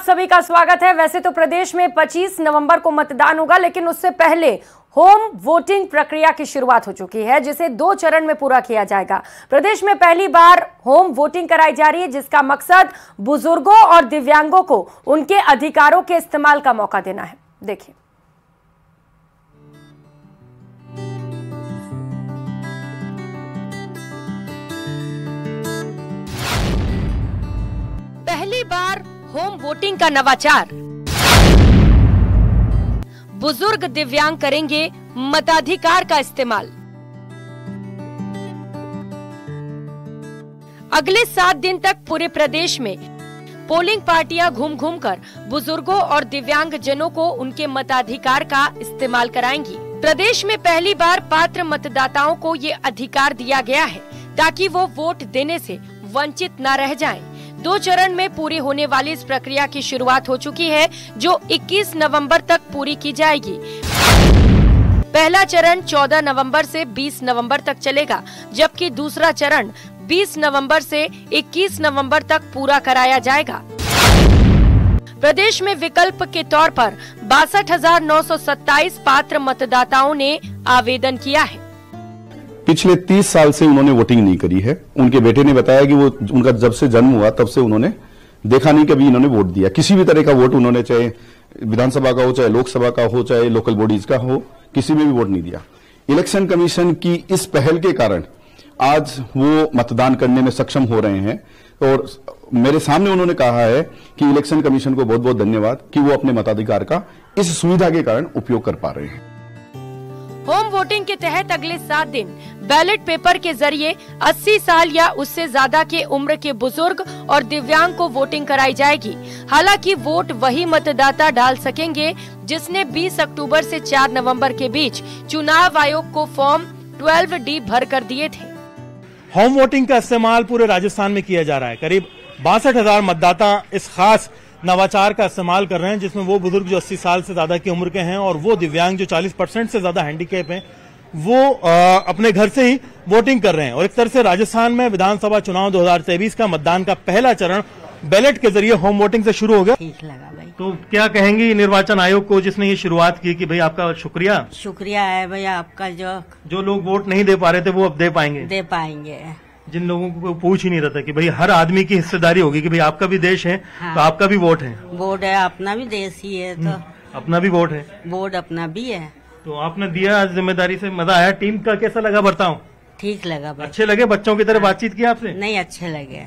सभी का स्वागत है। वैसे तो प्रदेश में 25 नवंबर को मतदान होगा, लेकिन उससे पहले होम वोटिंग प्रक्रिया की शुरुआत हो चुकी है, जिसे 2 चरण में पूरा किया जाएगा। प्रदेश में पहली बार होम वोटिंग कराई जा रही है, जिसका मकसद बुजुर्गों और दिव्यांगों को उनके अधिकारों के इस्तेमाल का मौका देना है। देखिए, पहली बार होम वोटिंग का नवाचार, बुजुर्ग दिव्यांग करेंगे मताधिकार का इस्तेमाल। अगले 7 दिन तक पूरे प्रदेश में पोलिंग पार्टियां घूम घूम कर बुजुर्गों और दिव्यांग जनों को उनके मताधिकार का इस्तेमाल कराएंगी। प्रदेश में पहली बार पात्र मतदाताओं को ये अधिकार दिया गया है ताकि वो वोट देने से वंचित न रह जाएं। 2 चरण में पूरी होने वाली इस प्रक्रिया की शुरुआत हो चुकी है, जो 21 नवंबर तक पूरी की जाएगी। पहला चरण 14 नवंबर से 20 नवंबर तक चलेगा, जबकि दूसरा चरण 20 नवंबर से 21 नवंबर तक पूरा कराया जाएगा। प्रदेश में विकल्प के तौर पर 62,927 पात्र मतदाताओं ने आवेदन किया है। पिछले 30 साल से उन्होंने वोटिंग नहीं करी है। उनके बेटे ने बताया कि वो उनका जब से जन्म हुआ तब से उन्होंने देखा नहीं कभी इन्होंने वोट दिया। किसी भी तरह का वोट उन्होंने, चाहे विधानसभा का हो, चाहे लोकसभा का हो, चाहे लोकल बॉडीज का हो, किसी में भी वोट नहीं दिया। इलेक्शन कमीशन की इस पहल के कारण आज वो मतदान करने में सक्षम हो रहे हैं और मेरे सामने उन्होंने कहा है कि इलेक्शन कमीशन को बहुत बहुत धन्यवाद कि वो अपने मताधिकार का इस सुविधा के कारण उपयोग कर पा रहे हैं। होम वोटिंग के तहत अगले 7 दिन बैलेट पेपर के जरिए 80 साल या उससे ज्यादा के उम्र के बुजुर्ग और दिव्यांग को वोटिंग कराई जाएगी। हालांकि वोट वही मतदाता डाल सकेंगे जिसने 20 अक्टूबर से 4 नवंबर के बीच चुनाव आयोग को फॉर्म 12D भर कर दिए थे। होम वोटिंग का इस्तेमाल पूरे राजस्थान में किया जा रहा है। करीब 62,000 मतदाता इस खास नवाचार का इस्तेमाल कर रहे हैं, जिसमें वो बुजुर्ग जो 80 साल से ज्यादा की उम्र के हैं और वो दिव्यांग जो 40% से ज्यादा हैंडीकैप हैं, वो अपने घर से ही वोटिंग कर रहे हैं। और एक तरह से राजस्थान में विधानसभा चुनाव 2023 का मतदान का पहला चरण बैलेट के जरिए होम वोटिंग से शुरू हो गया। ठीक लगा भाई। तो क्या कहेंगे निर्वाचन आयोग को जिसने ये शुरुआत की कि भाई आपका शुक्रिया है भैया आपका। जो लोग वोट नहीं दे पा रहे थे वो अब दे पाएंगे। जिन लोगों को पूछ ही नहीं रहा था कि भाई हर आदमी की हिस्सेदारी होगी कि भाई आपका भी देश है। हाँ। तो आपका भी वोट है। अपना भी देश ही है, तो अपना भी वोट है। वोट अपना भी है। तो आपने दिया जिम्मेदारी से, मजा आया। टीम का कैसा लगा बर्ताव? ठीक लगा भाई। अच्छे लगे? बच्चों की तरह बातचीत की आपसे? नहीं, अच्छे लगे।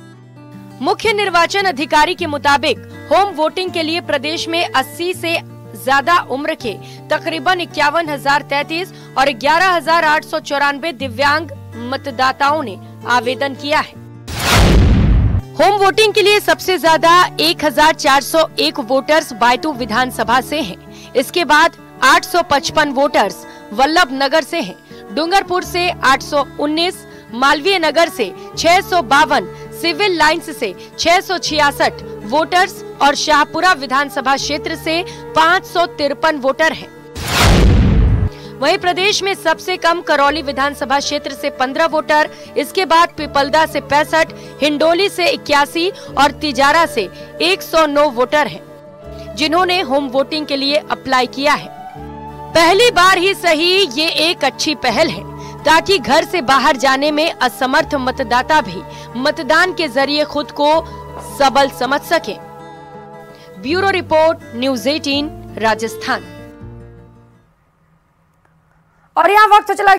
मुख्य निर्वाचन अधिकारी के मुताबिक होम वोटिंग के लिए प्रदेश में 80 से ज्यादा उम्र के तकरीबन 51,033 और 11,894 दिव्यांग मतदाताओं ने आवेदन किया है। होम वोटिंग के लिए सबसे ज्यादा 1,401 वोटर्स बायतू विधानसभा से हैं। इसके बाद 855 वोटर्स वल्लभ नगर से हैं, डूंगरपुर से 819, मालवीय नगर से 652, सिविल लाइंस से 666 वोटर्स और शाहपुरा विधानसभा क्षेत्र से 553 वोटर हैं। वहीं प्रदेश में सबसे कम करौली विधानसभा क्षेत्र से 15 वोटर, इसके बाद पिपलदा से 65, हिंडोली से 81 और तिजारा से 109 वोटर हैं, जिन्होंने होम वोटिंग के लिए अप्लाई किया है। पहली बार ही सही, ये एक अच्छी पहल है ताकि घर से बाहर जाने में असमर्थ मतदाता भी मतदान के जरिए खुद को सबल समझ सके। Bureau report, news 18 Rajasthan. और यहाँ वक्त चला